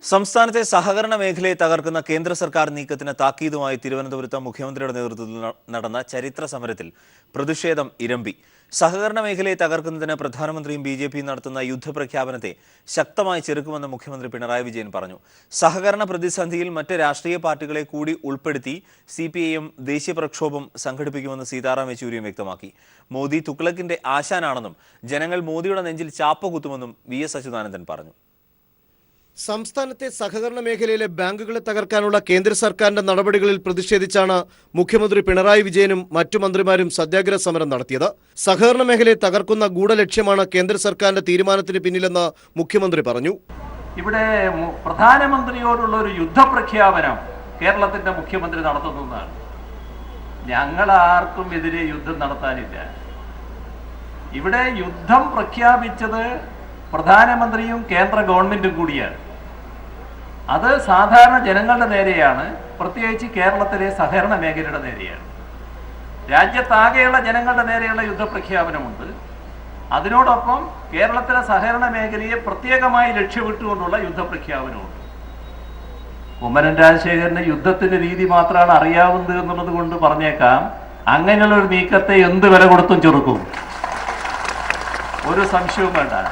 സംസ്ഥാനത്തെ സഹകരണ മേഖലയെ തകർക്കുന്ന കേന്ദ്ര സർക്കാർ നീക്കത്തിന് താക്കീതുമായി തിരുവനന്തപുരത്ത് മുഖ്യമന്ത്രിയുടെ നേതൃത്വത്തിൽ നടന്ന ചരിത്ര സമരത്തിൽ പ്രതിഷേധം ഇരമ്പി. സഹകരണ മേഖലയെ തകർക്കുന്നതിന് പ്രധാനമന്ത്രിയും ബിജെപിയും നടത്തുന്ന യുദ്ധപ്രഖ്യാപനത്തെ ശക്തമായി ചെറുക്കുമെന്ന് മുഖ്യമന്ത്രി പിണറായി വിജയൻ പറഞ്ഞു. സഹകരണ പ്രതിസന്ധിയിൽ മറ്റ് രാഷ്ട്രീയ പാർട്ടികളെ കൂടി ഉൾപ്പെടുത്തി സിപിഐഎം ദേശീയ പ്രക്ഷോഭം സംഘടിപ്പിക്കുമെന്ന് സീതാറാം യെച്ചൂരിയും വ്യക്തമാക്കി. മോദി തുഗ്ലക്കിന്റെ ആശാനാണെന്നും ജനങ്ങൾ മോദിയുടെ നെഞ്ചിൽ ചാപ്പ കുത്തുമെന്നും വി.എസ്. അച്യുതാനന്ദൻ പറഞ്ഞു. സംസ്ഥാനത്തെ സഹകരണ മേഖലയിലെ ബാങ്കുകളെ തകർക്കാനുള്ള കേന്ദ്ര സർക്കാരിന്റെ നടപടികളിൽ പ്രതിഷേധിച്ചാണ് മുഖ്യമന്ത്രി പിണറായി വിജയനും മറ്റു മന്ത്രിമാരും സത്യാഗ്രഹ സമരം നടത്തിയത്. സഹകരണ മേഖലയെ തകർക്കുന്ന ഗൂഢലക്ഷ്യമാണ് കേന്ദ്ര സർക്കാരിന്റെ തീരുമാനത്തിന് പിന്നിലെന്ന് മുഖ്യമന്ത്രി പറഞ്ഞു. ഇവിടെ പ്രധാനമന്ത്രിയോടുള്ള ഒരു യുദ്ധപ്രഖ്യാപനം കേരളത്തിന്റെ മുഖ്യമന്ത്രി നടത്തുന്നതാണ്. ഞങ്ങൾ ആർക്കും എതിരെ യുദ്ധം നടത്താനില്ല. ഇവിടെ യുദ്ധം പ്രഖ്യാപിച്ചത് പ്രധാനമന്ത്രിയും കേന്ദ്ര ഗവൺമെന്റും കൂടിയാണ്. അത് സാധാരണ ജനങ്ങളുടെ നേരെയാണ്, പ്രത്യേകിച്ച് കേരളത്തിലെ സഹകരണ മേഖലയുടെ നേരെയാണ്. രാജ്യത്താകെയുള്ള ജനങ്ങളുടെ നേരെയുള്ള യുദ്ധപ്രഖ്യാപനമുണ്ട്. അതിനോടൊപ്പം കേരളത്തിലെ സഹകരണ മേഖലയെ പ്രത്യേകമായി ലക്ഷ്യമിട്ടുകൊണ്ടുള്ള യുദ്ധപ്രഖ്യാപനമുണ്ട്. കുമ്മനം രാജശേഖരന് യുദ്ധത്തിന്റെ രീതി മാത്രമാണ് അറിയാവുന്നത് എന്നുള്ളത് കൊണ്ട് പറഞ്ഞേക്കാം, അങ്ങനെയുള്ള ഒരു നീക്കത്തെ എന്ത് വില കൊടുത്തും ചെറുക്കും, ഒരു സംശയവും വേണ്ട.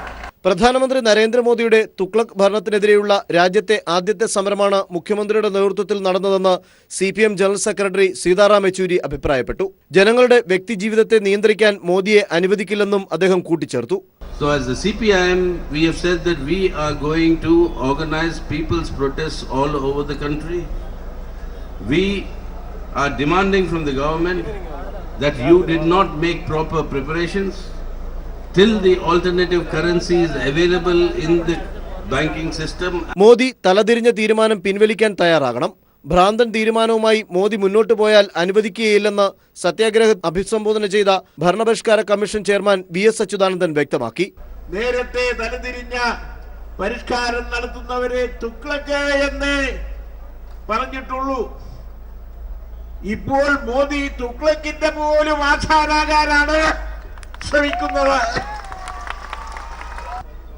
പ്രധാനമന്ത്രി നരേന്ദ്രമോദിയുടെ തുഗ്ലക് ഭരണത്തിനെതിരെയുള്ള രാജ്യത്തെ ആദ്യത്തെ സമരമാണ് മുഖ്യമന്ത്രിയുടെ നേതൃത്വത്തിൽ നടന്നതെന്ന് CPM general secretary Sitaram Yechury അഭിപ്രായപ്പെട്ടു. ജനങ്ങളുടെ വ്യക്തിജീവിതത്തെ നിയന്ത്രിക്കാൻ മോദിയെ അനുവദിക്കില്ലെന്നും അദ്ദേഹം കൂട്ടിച്ചേർത്തു. So as the CPIM, we have said that we are going to organize people's protests all over the country. We are demanding from the government that you did not make proper preparations till the alternative currency is available in the banking system. Modi തലതിരിഞ്ഞ തീരുമാനം പിൻവലിക്കാൻ തയ്യാറാകണം. ഭ്രാന്തൻ തീരുമാനവുമായി മോദി മുന്നോട്ടു പോയാൽ അനുവദിക്കുകയില്ലെന്ന് സത്യാഗ്രഹം അഭിസംബോധന ചെയ്ത ഭരണപരിഷ്കാര commission chairman VS. Achuthanandan വ്യക്തമാക്കി. നേരത്തെ തലതിരിഞ്ഞ പരിഷ്കാരം നടത്തുന്നവരെ തുഗ്ലക്ക് എന്ന് പറഞ്ഞിട്ടുള്ളൂ. ഇപ്പോൾ മോദി തുഗ്ലക്കിന്റെ പോലും ആശാനാകാനാണ് ശ്രമിക്കുന്നത്.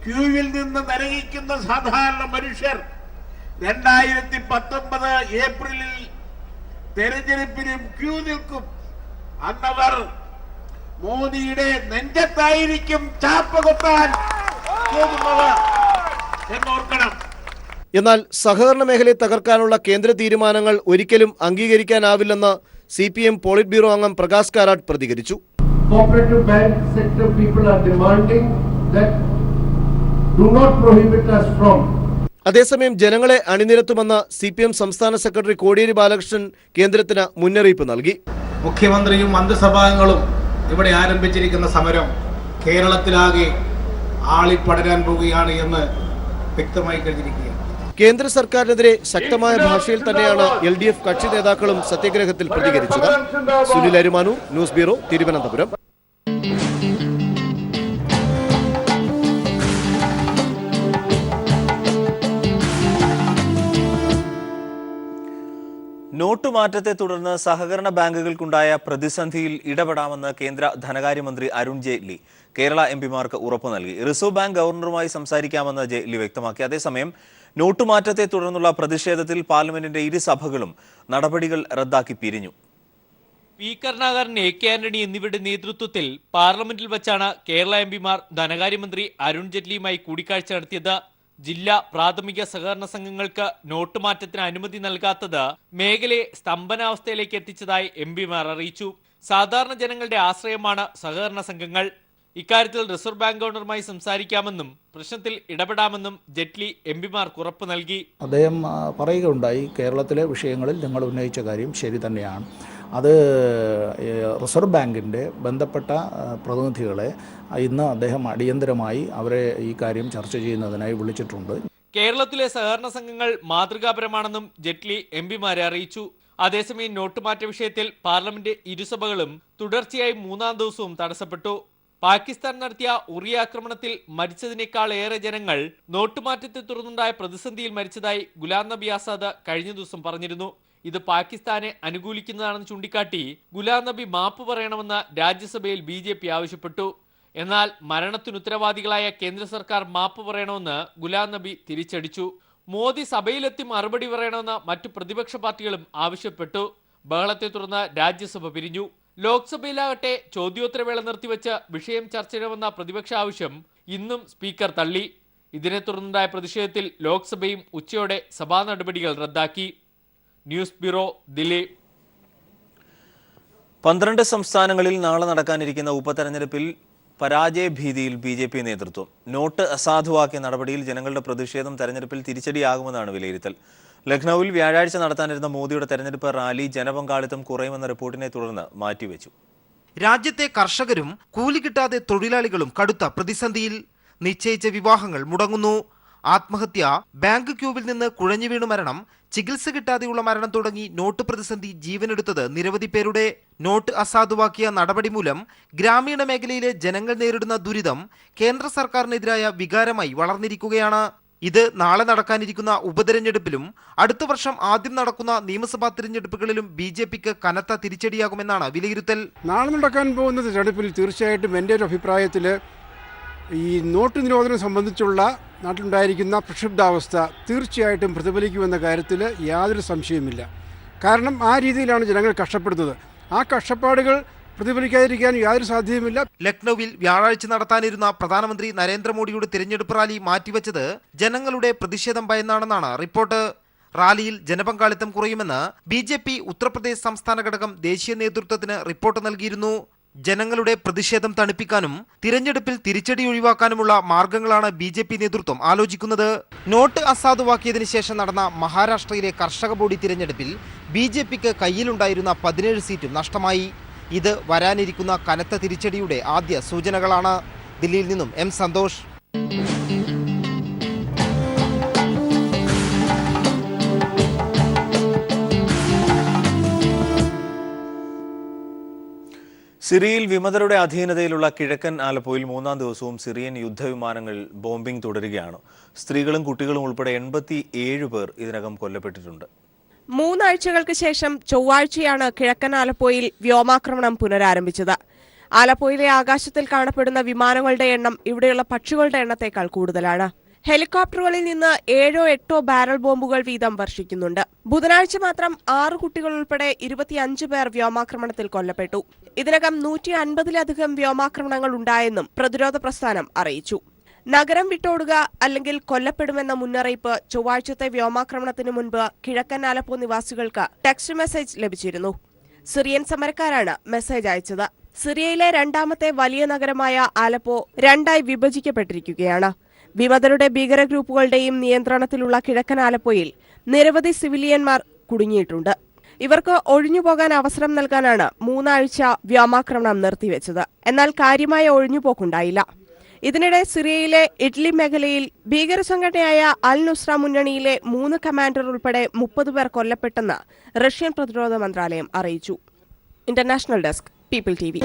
ക്യൂവിൽ നിന്ന് നരകിക്കുന്ന സാധാരണ മനുഷ്യർ 2019 ഏപ്രിലിൽ തെരഞ്ഞെടുപ്പിനും ക്യൂ നിൽക്കും. അന്നവർ മോദിയുടെ നെഞ്ചത്തായിരിക്കും ചാപ്പ കൊത്താൻ പോകുന്നത് എന്നോർക്കണം. എന്നാൽ സഹകരണ മേഖലയെ തകർക്കാനുള്ള കേന്ദ്ര തീരുമാനങ്ങൾ ഒരിക്കലും അംഗീകരിക്കാനാവില്ലെന്ന് സിപിഎം പോളിറ്റ് ബ്യൂറോ അംഗം പ്രകാശ് കാരാട്ട് പ്രതികരിച്ചു. Cooperative bank sector people are demanding that do not prohibit us from. അതേസമയം ജനങ്ങളെ അണിനിരത്തുമെന്ന് സിപിഎം സംസ്ഥാന സെക്രട്ടറി കോടിയേരി ബാലകൃഷ്ണൻ കേന്ദ്രത്തിന് മുന്നറിയിപ്പ് നൽകി. മുഖ്യമന്ത്രിയും മന്ത്രിസഭാംഗങ്ങളും ഇവിടെ ആരംഭിച്ചിരിക്കുന്ന സമരം കേരളത്തിലാകെ ആളിപ്പടരാൻ പോവുകയാണ് എന്ന് വ്യക്തമായി കഴിഞ്ഞിരിക്കുകയാണ്. കേന്ദ്ര സർക്കാരിനെതിരെ ശക്തമായ ഭാഷയിൽ തന്നെയാണ് LDF കക്ഷി നേതാക്കളും സത്യാഗ്രഹത്തിൽ പ്രതികരിച്ചത്. Sunil Arumanoor, news bureau, Thiruvananthapuram. നോട്ടുമാറ്റത്തെ തുടർന്ന് സഹകരണ ബാങ്കുകൾക്കുണ്ടായ പ്രതിസന്ധിയിൽ ഇടപെടാമെന്ന് കേന്ദ്ര ധനകാര്യമന്ത്രി അരുൺ ജെയ്റ്റ്ലി കേരള എംപിമാർക്ക് ഉറപ്പു നൽകി. റിസർവ് ബാങ്ക് ഗവർണറുമായി സംസാരിക്കാമെന്ന് ജെയ്റ്റ്ലി വ്യക്തമാക്കി. അതേസമയം നോട്ടുമാറ്റത്തെ തുടർന്നുള്ള പ്രതിഷേധത്തിൽ പാർലമെന്റിന്റെ ഇരുസഭകളും നടപടികൾ റദ്ദാക്കി പിരിഞ്ഞു. P Karunakaran, A K Antony എന്നിവരുടെ നേതൃത്വത്തിൽ പാർലമെന്റിൽ വച്ചാണ് കേരള എംപിമാർ ധനകാര്യമന്ത്രി അരുൺ ജെയ്റ്റ്ലിയുമായി കൂടിക്കാഴ്ച നടത്തിയത്. ജില്ലാ പ്രാഥമിക സഹകരണ സംഘങ്ങൾക്ക് നോട്ടുമാറ്റത്തിന് അനുമതി നൽകാത്തത് മേഖലയെ സ്തംഭനാവസ്ഥയിലേക്ക് എത്തിച്ചതായി എംപിമാർ അറിയിച്ചു. സാധാരണ ജനങ്ങളുടെ ആശ്രയമാണ് സഹകരണ സംഘങ്ങൾ. ഇക്കാര്യത്തിൽ റിസർവ് ബാങ്ക് ഗവർണറുമായി സംസാരിക്കാമെന്നും പ്രശ്നത്തിൽ ഇടപെടാമെന്നും ജെയ്റ്റ്ലി എംപിമാർക്ക് ഉറപ്പ് നൽകി. അദ്ദേഹം പറയുകയുണ്ടായി, കേരളത്തിലെ വിഷയങ്ങളിൽ ഞങ്ങൾ ഉന്നയിച്ച കാര്യം ശരി തന്നെയാണ്. അത് റിസർവ് ബാങ്കിൻ്റെ ബന്ധപ്പെട്ട പ്രതിനിധികളെ ഇന്ന് അദ്ദേഹം അടിയന്തരമായി അവരെ ഈ കാര്യം ചർച്ച ചെയ്യുന്നതിനായി വിളിച്ചിട്ടുണ്ട്. കേരളത്തിലെ സഹകരണ സംഘങ്ങൾ മാതൃകാപരമാണെന്നും ജെയ്റ്റ്ലി എംപിമാരെ അറിയിച്ചു. അതേസമയം നോട്ടുമാറ്റ വിഷയത്തിൽ പാർലമെന്റ് ഇരുസഭകളും തുടർച്ചയായി മൂന്നാം ദിവസവും തടസ്സപ്പെട്ടു. പാകിസ്ഥാൻ നടത്തിയ ഉറി ആക്രമണത്തിൽ മരിച്ചതിനേക്കാൾ ഏറെ ജനങ്ങൾ നോട്ടുമാറ്റത്തെ തുടർന്നുണ്ടായ പ്രതിസന്ധിയിൽ മരിച്ചതായി ഗുലാം നബി ആസാദ് കഴിഞ്ഞ ദിവസം പറഞ്ഞിരുന്നു. ഇത് പാകിസ്ഥാനെ അനുകൂലിക്കുന്നതാണെന്ന് ചൂണ്ടിക്കാട്ടി ഗുലാം നബി മാപ്പ് പറയണമെന്ന് രാജ്യസഭയിൽ BJP ആവശ്യപ്പെട്ടു. എന്നാൽ മരണത്തിന് ഉത്തരവാദികളായ കേന്ദ്ര സർക്കാർ മാപ്പ് പറയണമെന്ന് ഗുലാം നബി തിരിച്ചടിച്ചു. മോദി സഭയിലെത്തി മറുപടി പറയണമെന്ന് മറ്റു പ്രതിപക്ഷ പാർട്ടികളും ആവശ്യപ്പെട്ടു. ബഹളത്തെ തുടർന്ന് രാജ്യസഭ പിരിഞ്ഞു. ലോക്സഭയിലാകട്ടെ ചോദ്യോത്തരവേള നിർത്തിവെച്ച് വിഷയം ചർച്ച ചെയ്യണമെന്ന പ്രതിപക്ഷ ആവശ്യം ഇന്നും സ്പീക്കർ തള്ളി. ഇതിനെ തുടർന്നുണ്ടായ പ്രതിഷേധത്തിൽ ലോക്സഭയും ഉച്ചയോടെ സഭാ നടപടികൾ റദ്ദാക്കി. News bureau, Delhi. 12 സംസ്ഥാനങ്ങളിൽ നാളെ നടക്കാനിരിക്കുന്ന ഉപതെരഞ്ഞെടുപ്പിൽ പരാജയഭീതിയിൽ BJP നേതൃത്വം. നോട്ട് അസാധുവാക്കിയ നടപടിയിൽ ജനങ്ങളുടെ പ്രതിഷേധം തെരഞ്ഞെടുപ്പിൽ തിരിച്ചടിയാകുമെന്നാണ് വിലയിരുത്തൽ. ലക്നൌവിൽ വ്യാഴാഴ്ച നടത്താനിരുന്ന മോദിയുടെ തെരഞ്ഞെടുപ്പ് റാലി ജനപങ്കാളിത്തം കുറയുമെന്ന റിപ്പോർട്ടിനെ തുടർന്ന് മാറ്റിവെച്ചു. രാജ്യത്തെ കർഷകരും കൂലി കിട്ടാതെ തൊഴിലാളികളും കടുത്ത പ്രതിസന്ധിയിൽ. നിശ്ചയിച്ച വിവാഹങ്ങൾ മുടങ്ങുന്നു. ആത്മഹത്യ, ബാങ്ക് ക്യൂവിൽ നിന്ന് കുഴഞ്ഞു വീണു മരണം, ചികിത്സ കിട്ടാതെയുള്ള മരണം തുടങ്ങി നോട്ട് പ്രതിസന്ധി ജീവനെടുത്തത് നിരവധി പേരുടെ. നോട്ട് അസാധുവാക്കിയ നടപടി മൂലം ഗ്രാമീണ മേഖലയിലെ ജനങ്ങൾ നേരിടുന്ന ദുരിതം കേന്ദ്ര സർക്കാരിനെതിരായ വികാരമായി വളർന്നിരിക്കുകയാണ്. ഇത് നാളെ നടക്കാനിരിക്കുന്ന ഉപതെരഞ്ഞെടുപ്പിലും അടുത്ത വർഷം ആദ്യം നടക്കുന്ന നിയമസഭാ തിരഞ്ഞെടുപ്പുകളിലും BJPക്ക് കനത്ത തിരിച്ചടിയാകുമെന്നാണ് വിലയിരുത്തൽ. നാളെ നടക്കാൻ പോകുന്ന തിരഞ്ഞെടുപ്പിൽ തീർച്ചയായിട്ടും എൻ്റെ ഒരു അഭിപ്രായത്തിൽ ഈ നോട്ട് നിരോധനം സംബന്ധിച്ചുള്ള നാട്ടിലുണ്ടായിരിക്കുന്ന പ്രക്ഷുബ്ധാവസ്ഥ തീർച്ചയായിട്ടും പ്രതിഫലിക്കുമെന്ന കാര്യത്തിൽ യാതൊരു സംശയവുമില്ല. കാരണം ആ രീതിയിലാണ് ജനങ്ങൾ കഷ്ടപ്പെടുന്നത്. ആ കഷ്ടപ്പാടുകൾ പ്രതിഫലിക്കാതിരിക്കാൻ യാതൊരു സാധ്യതയുമില്ല. ലക്നൌവിൽ വ്യാഴാഴ്ച നടത്താനിരുന്ന പ്രധാനമന്ത്രി നരേന്ദ്രമോദിയുടെ തിരഞ്ഞെടുപ്പ് റാലി മാറ്റിവെച്ചത് ജനങ്ങളുടെ പ്രതിഷേധം ഭയന്നാണെന്നാണ് റിപ്പോർട്ട്. റാലിയിൽ ജനപങ്കാളിത്തം കുറയുമെന്ന് BJP ഉത്തർപ്രദേശ് സംസ്ഥാന ഘടകം ദേശീയ നേതൃത്വത്തിന് റിപ്പോർട്ട് നൽകിയിരുന്നു. ജനങ്ങളുടെ പ്രതിഷേധം തണുപ്പിക്കാനും തിരഞ്ഞെടുപ്പിൽ തിരിച്ചടി ഒഴിവാക്കാനുമുള്ള മാർഗങ്ങളാണ് BJP നേതൃത്വം ആലോചിക്കുന്നത്. നോട്ട് അസാധുവാക്കിയതിനു ശേഷം നടന്ന മഹാരാഷ്ട്രയിലെ കർഷക ബോഡി തിരഞ്ഞെടുപ്പിൽ BJPക്ക് കയ്യിലുണ്ടായിരുന്ന 17 സീറ്റും നഷ്ടമായി. ഇത് വരാനിരിക്കുന്ന കനത്ത തിരിച്ചടിയുടെ ആദ്യ സൂചനകളാണ്. ദില്ലിയിൽ നിന്നും M. സന്തോഷ്. സിറിയയിൽ വിമതരുടെ അധീനതയിലുള്ള കിഴക്കൻ ആലപ്പോയിൽ 3-ാം ദിവസവും സിറിയൻ യുദ്ധവിമാനങ്ങൾ ബോംബിംഗ് തുടരുകയാണ്. സ്ത്രീകളും കുട്ടികളും ഉൾപ്പെടെ 87 പേർ ഇതിനകം കൊല്ലപ്പെട്ടിട്ടുണ്ട്. 3 ആഴ്ചകൾക്ക് ശേഷം ചൊവ്വാഴ്ചയാണ് കിഴക്കൻ ആലപ്പോയിൽ വ്യോമാക്രമണം പുനരാരംഭിച്ചത്. ആലപ്പോയിലെ ആകാശത്തിൽ കാണപ്പെടുന്ന വിമാനങ്ങളുടെ എണ്ണം ഇവിടെയുള്ള പക്ഷികളുടെ എണ്ണത്തേക്കാൾ കൂടുതലാണ്. ഹെലികോപ്റ്ററുകളിൽ നിന്ന് 7-8 ബാരൽ ബോംബുകൾ വീതം വർഷിക്കുന്നുണ്ട്. ബുധനാഴ്ച മാത്രം 6 കുട്ടികൾ ഉൾപ്പെടെ 25 പേർ വ്യോമാക്രമണത്തിൽ കൊല്ലപ്പെട്ടു. ഇതിനകം 150-ലധികം വ്യോമാക്രമണങ്ങൾ ഉണ്ടായെന്നും പ്രതിരോധ പ്രസ്ഥാനം അറിയിച്ചു. നഗരം വിട്ടോടുക അല്ലെങ്കിൽ കൊല്ലപ്പെടുമെന്ന മുന്നറിയിപ്പ് ചൊവ്വാഴ്ചത്തെ വ്യോമാക്രമണത്തിന് മുൻപ് കിഴക്കൻ ആലപ്പോ നിവാസികൾക്ക് ടെക്സ്റ്റ് മെസ്സേജ് ലഭിച്ചിരുന്നു. സിറിയൻ സമരക്കാരാണ് മെസ്സേജ് അയച്ചത്. സിറിയയിലെ 2ാമത്തെ വലിയ നഗരമായ ആലപ്പോ 2ആയി വിഭജിക്കപ്പെട്ടിരിക്കുകയാണ്. വിമതരുടെ ഭീകര ഗ്രൂപ്പുകളുടെയും നിയന്ത്രണത്തിലുള്ള കിഴക്കൻ ആലപ്പോയിൽ നിരവധി സിവിലിയന്മാർ കുടുങ്ങിയിട്ടുണ്ട്. ഇവർക്ക് ഒഴിഞ്ഞുപോകാൻ അവസരം നൽകാനാണ് 3 ആഴ്ച വ്യോമാക്രമണം നിർത്തിവെച്ചത്. എന്നാൽ കാര്യമായ ഒഴിഞ്ഞുപോക്കുണ്ടായില്ല. ഇതിനിടെ സിറിയയിലെ ഇഡ്ലി മേഖലയിൽ ഭീകര സംഘടനയായ അൽ നുസ്ര മുന്നണിയിലെ 3 കമാൻഡർ ഉൾപ്പെടെ 30 പേർ കൊല്ലപ്പെട്ടെന്ന് റഷ്യൻ പ്രതിരോധ മന്ത്രാലയം അറിയിച്ചു. International desk, people TV.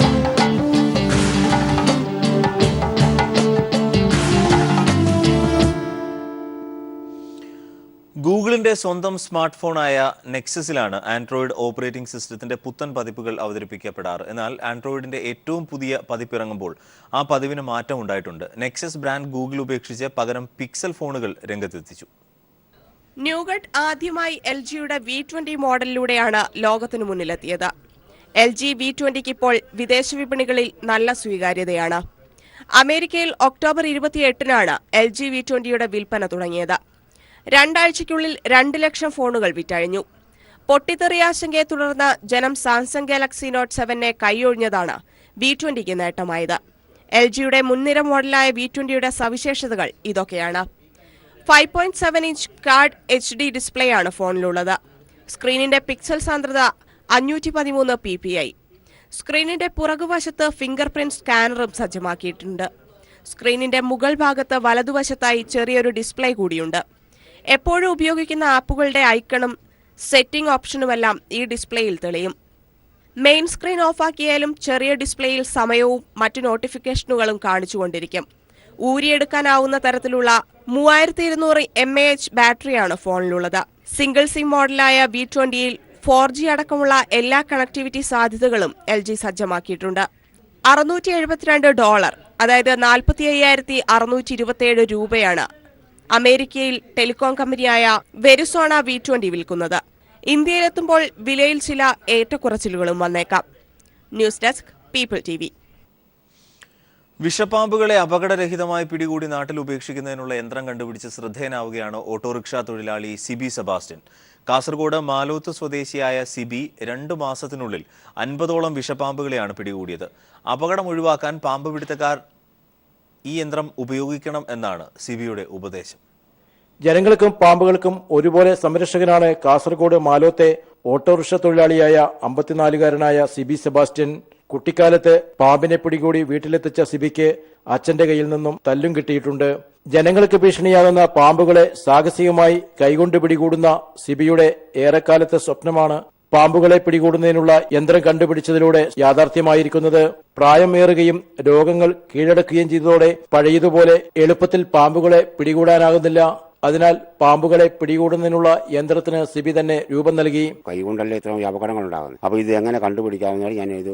ഗൂഗിളിന്റെ സ്വന്തം സ്മാർട്ട് ഫോണായ നെക്സസിലാണ് ആൻഡ്രോയിഡ് ഓപ്പറേറ്റിംഗ് സിസ്റ്റത്തിന്റെ പുത്തൻ പതിപ്പുകൾ അവതരിപ്പിക്കപ്പെടാറ്. എന്നാൽ ആൻഡ്രോയിഡിന്റെ ഏറ്റവും പുതിയ പതിപ്പിറങ്ങുമ്പോൾ ആ പതിവിന് മാറ്റം ഉണ്ടായിട്ടുണ്ട്. നെക്സസ് ബ്രാൻഡ് ഗൂഗിൾ ഉപേക്ഷിച്ച് പകരം പിക്സൽ ഫോണുകൾ രംഗത്തെത്തിച്ചു. ന്യൂഗഡ് ആദ്യമായി LGയുടെ V20 മോഡലിലൂടെയാണ് ലോകത്തിനു മുന്നിലെത്തിയത്. LG V20ക്ക് ഇപ്പോൾ വിദേശ വിപണികളിൽ നല്ല സ്വീകാര്യതയാണ്. അമേരിക്കയിൽ ഒക്ടോബർ 28-നാണ് LG V20യുടെ വിൽപ്പന തുടങ്ങിയത്. 2 ആഴ്ചയ്ക്കുള്ളിൽ 2 ലക്ഷം ഫോണുകൾ വിറ്റഴിഞ്ഞു. പൊട്ടിത്തെറിയ ആശങ്കയെ തുടർന്ന് ജനം സാംസങ് ഗാലക്സി നോട്ട് 7നെ കൈയൊഴിഞ്ഞതാണ് V20ക്ക് നേട്ടമായത്. LGയുടെ മുൻനിര മോഡലായ V20യുടെ സവിശേഷതകൾ ഇതൊക്കെയാണ്. 5.7 ഇഞ്ച് കാർഡ് HD ഡിസ്പ്ലേയാണ് ഫോണിലുള്ളത്. സ്ക്രീനിന്റെ പിക്സൽ സാന്ദ്രത 513 ppi. സ്ക്രീനിന്റെ പുറകുവശത്ത് ഫിംഗർ പ്രിന്റ് സ്കാനറും സജ്ജമാക്കിയിട്ടുണ്ട്. സ്ക്രീനിന്റെ മുകൾ ഭാഗത്ത് വലതുവശത്തായി ചെറിയൊരു ഡിസ്പ്ലേ കൂടിയുണ്ട്. എപ്പോഴും ഉപയോഗിക്കുന്ന ആപ്പുകളുടെ ഐക്കണും സെറ്റിംഗ് ഓപ്ഷനുമെല്ലാം ഈ ഡിസ്പ്ലേയിൽ തെളിയും. മെയിൻ സ്ക്രീൻ ഓഫാക്കിയാലും ചെറിയ ഡിസ്പ്ലേയിൽ സമയവും മറ്റു നോട്ടിഫിക്കേഷനുകളും കാണിച്ചുകൊണ്ടിരിക്കും. ഊരിയെടുക്കാനാവുന്ന തരത്തിലുള്ള 3200 mAh ബാറ്ററിയാണ് ഫോണിലുള്ളത്. സിംഗിൾ സിം മോഡലായ V20യിൽ 4G അടക്കമുള്ള എല്ലാ കണക്ടിവിറ്റി സാധ്യതകളും LG സജ്ജമാക്കിയിട്ടുണ്ട്. $672, അതായത് 45,627 രൂപയാണ് അമേരിക്കയിൽ ടെലികോം കമ്പനിയായ വെരിസോണ V20 വിൽക്കുന്നത്. ഇന്ത്യയിലെത്തുമ്പോൾ വിലയിൽ ചില ഏറ്റക്കുറച്ചിലുകളും വന്നേക്കാം. News desk people TV. വിഷപ്പാമ്പുകളെ അപകടരഹിതമായി പിടികൂടി നാട്ടിൽ ഉപേക്ഷിക്കുന്നതിനുള്ള യന്ത്രം കണ്ടുപിടിച്ച് ശ്രദ്ധേയനാവുകയാണ് ഓട്ടോറിക്ഷ തൊഴിലാളി സിബി സെബാസ്റ്റ്യൻ. കാസർഗോഡ് മാലോത്ത് സ്വദേശിയായ സിബി 2 മാസത്തിനുള്ളിൽ 50ഓളം വിഷപ്പാമ്പുകളെയാണ് പിടികൂടിയത്. അപകടം ഒഴിവാക്കാൻ പാമ്പ് പിടുത്തക്കാർ ഈ യന്ത്രം ഉപയോഗിക്കണം എന്നാണ് സിബിയുടെ ഉപദേശം. ജനങ്ങൾക്കും പാമ്പുകൾക്കും ഒരുപോലെ സംരക്ഷകനാണ് കാസർഗോഡ് മാലോത്തെ ഓട്ടോറിക്ഷ തൊഴിലാളിയായ 54-കാരനായ സിബി സെബാസ്റ്റ്യൻ. കുട്ടിക്കാലത്ത് പാമ്പിനെ പിടികൂടി വീട്ടിലെത്തിച്ച സിബിക്ക് അച്ഛന്റെ കയ്യിൽ നിന്നും തല്ലും കിട്ടിയിട്ടുണ്ട്. ജനങ്ങൾക്ക് ഭീഷണിയാകുന്ന പാമ്പുകളെ സാഹസികമായി കൈകൊണ്ട് പിടികൂടുന്ന സിബിയുടെ ഏറെക്കാലത്തെ സ്വപ്നമാണ് പാമ്പുകളെ പിടികൂടുന്നതിനുള്ള യന്ത്രം കണ്ടുപിടിച്ചതിലൂടെ യാഥാർത്ഥ്യമായിരിക്കുന്നത്. പ്രായമേറുകയും രോഗങ്ങൾ കീഴടക്കുകയും ചെയ്തതോടെ പഴയതുപോലെ എളുപ്പത്തിൽ പാമ്പുകളെ പിടികൂടാനാകുന്നില്ല. അതിനാൽ പാമ്പുകളെ പിടികൂടുന്നതിനുള്ള യന്ത്രത്തിന് സിബി തന്നെ രൂപം നൽകി. കൈകൊണ്ടല്ലേ ഇത്രയും അപകടങ്ങൾ ഉണ്ടാകുന്നത്. അപ്പോൾ ഇത് എങ്ങനെ കണ്ടുപിടിക്കാമെന്ന് ഞാൻ ഇത്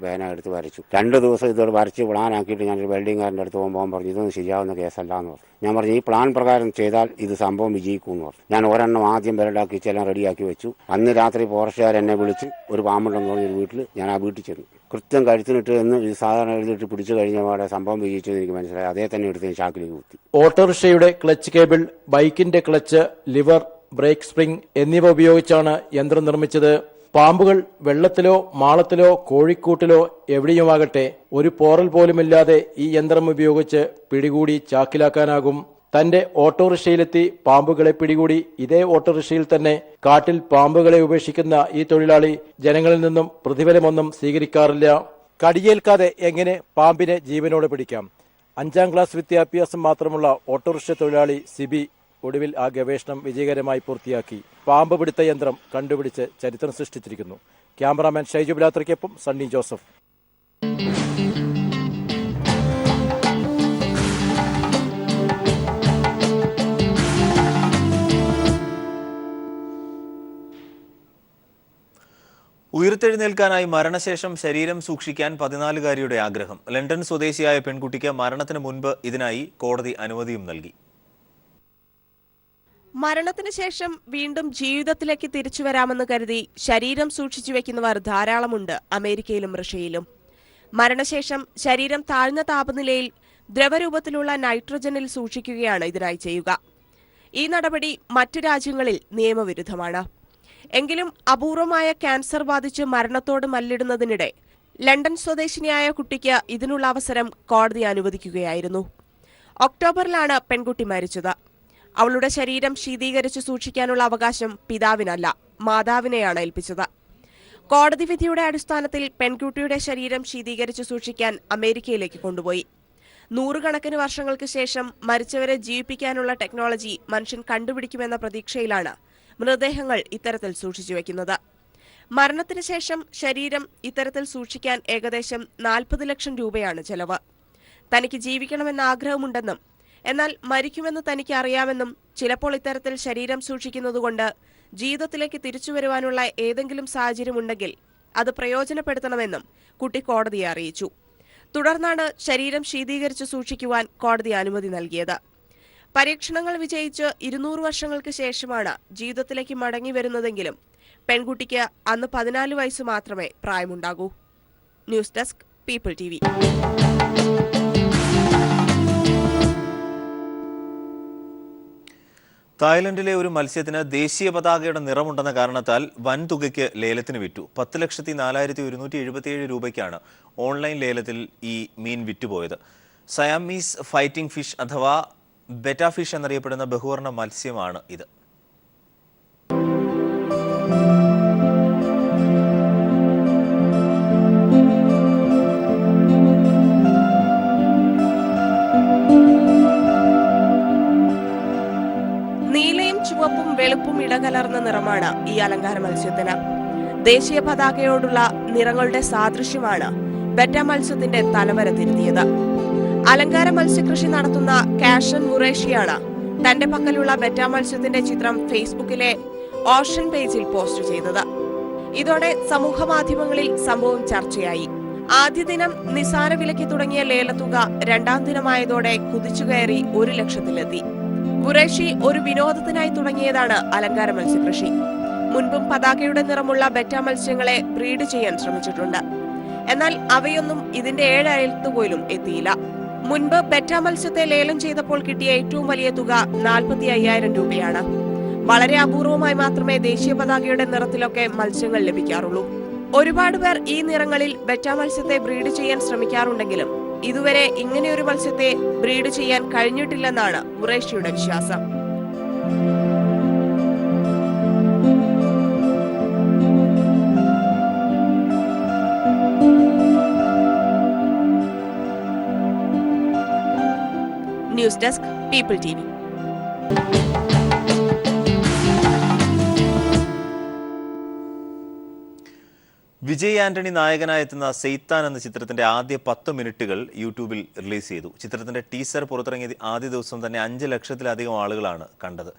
പേന എടുത്ത് വരച്ചു. 2 ദിവസം ഇതോട് വരച്ച് പ്ലാൻ ആക്കിയിട്ട് ഞാൻ ഒരു വെൽഡിംഗുകാരൻ്റെ അടുത്ത് പോകുമ്പോൾ പറഞ്ഞു ഇതൊന്നും ശരിയാവുന്ന കേസല്ല എന്ന് പറഞ്ഞു. ഞാൻ പറഞ്ഞു ഈ പ്ലാൻ പ്രകാരം ചെയ്താൽ ഇത് സംഭവം വിജയിക്കും എന്ന് പറഞ്ഞു. ഞാൻ ഒരെണ്ണം ആദ്യം ബെരടാക്കി എല്ലാം റെഡിയാക്കി വെച്ചു. അന്ന് രാത്രി ഫോറസ്റ്റുകാർ എന്നെ വിളിച്ച് ഒരു പാമ്പുണ്ടെന്ന് പറഞ്ഞൊരു വീട്ടിൽ ഞാൻ ആ വീട്ടിൽ ചെന്നു. കൃത്യം കഴുത്തിനിട്ട് എന്ന് ഇത് സാധാരണ എഴുതിയിട്ട് പിടിച്ചു കഴിഞ്ഞപാടെ സംഭവം വിജയിച്ചെന്ന് എനിക്ക് മനസ്സിലായി. അതേ തന്നെ എടുത്ത് ചാക്കിലേക്ക് കുത്തി. ഓട്ടോറിക്ഷയുടെ ക്ലച്ച് കേബിൾ, ബൈക്കിന്റെ ക്ലച്ച്, ലിവർ, ബ്രേക്ക് സ്പ്രിംഗ് എന്നിവ ഉപയോഗിച്ചാണ് യന്ത്രം നിർമ്മിച്ചത്. പാമ്പുകൾ വെള്ളത്തിലോ മാളത്തിലോ കോഴിക്കൂട്ടിലോ എവിടെയുമാകട്ടെ ഒരു പോറൽ പോലുമില്ലാതെ ഈ യന്ത്രം ഉപയോഗിച്ച് പിടികൂടി ചാക്കിലാക്കാനാകും. തന്റെ ഓട്ടോറിക്ഷയിലെത്തി പാമ്പുകളെ പിടികൂടി ഇതേ ഓട്ടോറിക്ഷയിൽ തന്നെ കാട്ടിൽ പാമ്പുകളെ ഉപേക്ഷിക്കുന്ന ഈ തൊഴിലാളി ജനങ്ങളിൽ നിന്നും പ്രതിഫലമൊന്നും സ്വീകരിക്കാറില്ല. കടിയേൽക്കാതെ എങ്ങനെ പാമ്പിനെ ജീവനോടെ പിടിക്കാം? 5ാം ക്ലാസ് വിദ്യാഭ്യാസം മാത്രമുള്ള ഓട്ടോറിക്ഷ തൊഴിലാളി സിബി ഒടുവിൽ ആ ഗവേഷണം വിജയകരമായി പൂർത്തിയാക്കി പാമ്പ് പിടുത്ത യന്ത്രം കണ്ടുപിടിച്ച് ചരിത്രം സൃഷ്ടിച്ചിരിക്കുന്നു. ക്യാമറാമാൻ ഷൈജു ബിലാത്രയ്ക്കൊപ്പം സണ്ണി ജോസഫ്. ഉയർത്തെഴുന്നേൽക്കാനായി മരണശേഷം ശരീരം സൂക്ഷിക്കാൻ 14-കാരിയുടെ ആഗ്രഹം. ലണ്ടൻ സ്വദേശിയായ പെൺകുട്ടിക്ക് മരണത്തിന് മുൻപ് ഇതിനായി കോടതി അനുമതിയും നൽകി. മരണത്തിന് ശേഷം വീണ്ടും ജീവിതത്തിലേക്ക് തിരിച്ചു വരാമെന്ന് കരുതി ശരീരം സൂക്ഷിച്ചു വെക്കുന്നവർ ധാരാളമുണ്ട് അമേരിക്കയിലും റഷ്യയിലും. മരണശേഷം ശരീരം താഴ്ന്ന താപനിലയിൽ ദ്രവരൂപത്തിലുള്ള നൈട്രജനിൽ സൂക്ഷിക്കുകയാണ് ഇതിനായി ചെയ്യുക. ഈ നടപടി മറ്റു രാജ്യങ്ങളിൽ നിയമവിരുദ്ധമാണ്. എങ്കിലും അപൂർവമായ ക്യാൻസർ ബാധിച്ച് മരണത്തോട് മല്ലിടുന്നതിനിടെ ലണ്ടൻ സ്വദേശിനിയായ കുട്ടിക്ക് ഇതിനുള്ള അവസരം കോടതി അനുവദിക്കുകയായിരുന്നു. ഒക്ടോബറിലാണ് പെൺകുട്ടി മരിച്ചത്. അവളുടെ ശരീരം ശീതീകരിച്ച് സൂക്ഷിക്കാനുള്ള അവകാശം പിതാവിനല്ല, മാതാവിനെയാണ് ഏൽപ്പിച്ചത്. കോടതി വിധിയുടെ അടിസ്ഥാനത്തിൽ പെൺകുട്ടിയുടെ ശരീരം ശീതീകരിച്ച് സൂക്ഷിക്കാൻ അമേരിക്കയിലേക്ക് കൊണ്ടുപോയി. 100 കണക്കിന് വർഷങ്ങൾക്ക് ശേഷം മരിച്ചവരെ ജീവിപ്പിക്കാനുള്ള ടെക്നോളജി മനുഷ്യൻ കണ്ടുപിടിക്കുമെന്ന പ്രതീക്ഷയിലാണ് മൃതദേഹങ്ങൾ ഇത്തരത്തിൽ സൂക്ഷിച്ചു വയ്ക്കുന്നത്. മരണത്തിന് ശേഷം ശരീരം ഇത്തരത്തിൽ സൂക്ഷിക്കാൻ ഏകദേശം 40 ലക്ഷം രൂപയാണ് ചെലവ്. തനിക്ക് ജീവിക്കണമെന്ന ആഗ്രഹമുണ്ടെന്നും എന്നാൽ മരിക്കുമെന്ന് തനിക്ക് അറിയാമെന്നും ചിലപ്പോൾ ഇത്തരത്തിൽ ശരീരം സൂക്ഷിക്കുന്നതുകൊണ്ട് ജീവിതത്തിലേക്ക് തിരിച്ചുവരുവാനുള്ള ഏതെങ്കിലും സാഹചര്യമുണ്ടെങ്കിൽ അത് പ്രയോജനപ്പെടുത്തണമെന്നും കുട്ടി കോടതിയെ അറിയിച്ചു. തുടർന്നാണ് ശരീരം ശീതീകരിച്ച് സൂക്ഷിക്കുവാൻ കോടതി അനുമതി നൽകിയത്. പരീക്ഷണങ്ങൾ വിജയിച്ച് 200 വർഷങ്ങൾക്ക് ശേഷമാണ് ജീവിതത്തിലേക്ക് മടങ്ങി വരുന്നതെങ്കിലും പെൺകുട്ടിക്ക് അന്ന് 14 വയസ്സ് മാത്രമേ പ്രായമുണ്ടാകൂ. News desk people TV. തായ്ലൻഡിലെ ഒരു മത്സ്യത്തിന് ദേശീയ പതാകയുടെ നിറമുണ്ടെന്ന കാരണത്താൽ വൻതുകയ്ക്ക് ലേലത്തിന് വിറ്റു. 10,04,177 രൂപയ്ക്കാണ് ഓൺലൈൻ ലേലത്തിൽ ഈ മീൻ വിറ്റുപോയത്. സയാമീസ് ഫൈറ്റിംഗ് ഫിഷ് അഥവാ ബെറ്റ ഫിഷ് എന്നറിയപ്പെടുന്ന ബഹുവർണ്ണ മത്സ്യമാണ് ഇത്. നീലയും ചുവപ്പും വെളുപ്പും ഇടകലർന്ന നിറമാണ് ഈ അലങ്കാര മത്സ്യത്തിന്. ദേശീയ പതാകയോടുള്ള നിറങ്ങളുടെ സാദൃശ്യമാണ് ബെറ്റ മത്സ്യത്തിന്റെ തലവര തിരുത്തിയത്. അലങ്കാര മത്സ്യകൃഷി നടത്തുന്ന കാഷൻ മുറേഷിയാണ് തന്റെ പക്കലുള്ള ബെറ്റ മത്സ്യത്തിന്റെ ചിത്രം ഫേസ്ബുക്കിലെ ഓഷൻ പേജിൽ പോസ്റ്റ് ചെയ്തത്. ഇതോടെ സമൂഹ മാധ്യമങ്ങളിൽ സംഭവം ചർച്ചയായി. ആദ്യ ദിനം നിസാര വിലയ്ക്ക് തുടങ്ങിയ ലേലത്തുക 2ാം ദിനമായതോടെ കുതിച്ചുകയറി 1 ലക്ഷത്തിലെത്തി. ഖുറേഷി ഒരു വിനോദത്തിനായി തുടങ്ങിയതാണ് അലങ്കാര മത്സ്യകൃഷി. മുൻപും പതാകയുടെ നിറമുള്ള ബെറ്റ മത്സ്യങ്ങളെ ബ്രീഡ് ചെയ്യാൻ ശ്രമിച്ചിട്ടുണ്ട്. എന്നാൽ അവയൊന്നും ഇതിന്റെ 7 അയലത്തുപോലും എത്തിയില്ല. മുൻപ് ബെറ്റ മത്സ്യത്തെ ലേലം ചെയ്തപ്പോൾ കിട്ടിയ ഏറ്റവും വലിയ തുക 45,000 രൂപയാണ്. വളരെ അപൂർവമായി മാത്രമേ ദേശീയ പതാകയുടെ നിറത്തിലൊക്കെ മത്സ്യങ്ങൾ ലഭിക്കാറുള്ളൂ. ഒരുപാട് പേർ ഈ നിറങ്ങളിൽ ബെറ്റ മത്സ്യത്തെ ബ്രീഡ് ചെയ്യാൻ ശ്രമിക്കാറുണ്ടെങ്കിലും ഇതുവരെ ഇങ്ങനെയൊരു മത്സ്യത്തെ ബ്രീഡ് ചെയ്യാൻ കഴിഞ്ഞിട്ടില്ലെന്നാണ് ഖുറേഷിയുടെ വിശ്വാസം. News desk people TV. Vijay Antony നായകനായെത്തുന്ന സെയ്ത്താൻ എന്ന ചിത്രത്തിന്റെ ആദ്യ 10 മിനിറ്റുകൾ യൂട്യൂബിൽ റിലീസ് ചെയ്തു. ചിത്രത്തിന്റെ ടീസർ പുറത്തിറങ്ങിയ ആദ്യ ദിവസം തന്നെ 5 ലക്ഷത്തിലധികം ആളുകളാണ് കണ്ടത്.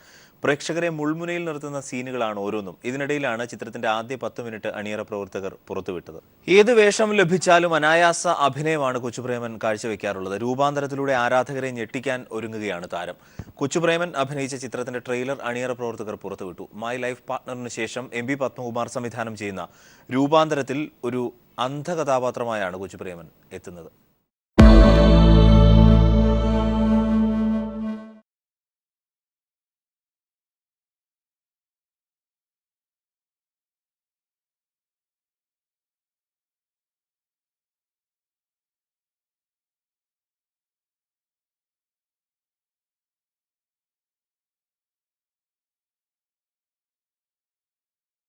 പ്രേക്ഷകരെ മുൾമുനയിൽ നിർത്തുന്ന സീനുകളാണ് ഓരോന്നും. ഇതിനിടയിലാണ് ചിത്രത്തിന്റെ ആദ്യ 10 മിനിറ്റ് അണിയറ പ്രവർത്തകർ പുറത്തുവിട്ടത്. ഏത് വേഷം ലഭിച്ചാലും അനായാസ അഭിനയമാണ് കൊച്ചുപ്രേമൻ കാഴ്ചവെക്കാറുള്ളത്. രൂപാന്തരത്തിലൂടെ ആരാധകരെ ഞെട്ടിക്കാൻ ഒരുങ്ങുകയാണ് താരം. കൊച്ചുപ്രേമൻ അഭിനയിച്ച ചിത്രത്തിന്റെ ട്രെയിലർ അണിയറ പ്രവർത്തകർ പുറത്തുവിട്ടു. മൈ ലൈഫ് പാർട്ട്ണറിന് ശേഷം MB പത്മകുമാർ സംവിധാനം ചെയ്യുന്ന രൂപാന്തരത്തിൽ ഒരു അന്ധകഥാപാത്രമായാണ് കൊച്ചുപ്രേമൻ എത്തുന്നത്.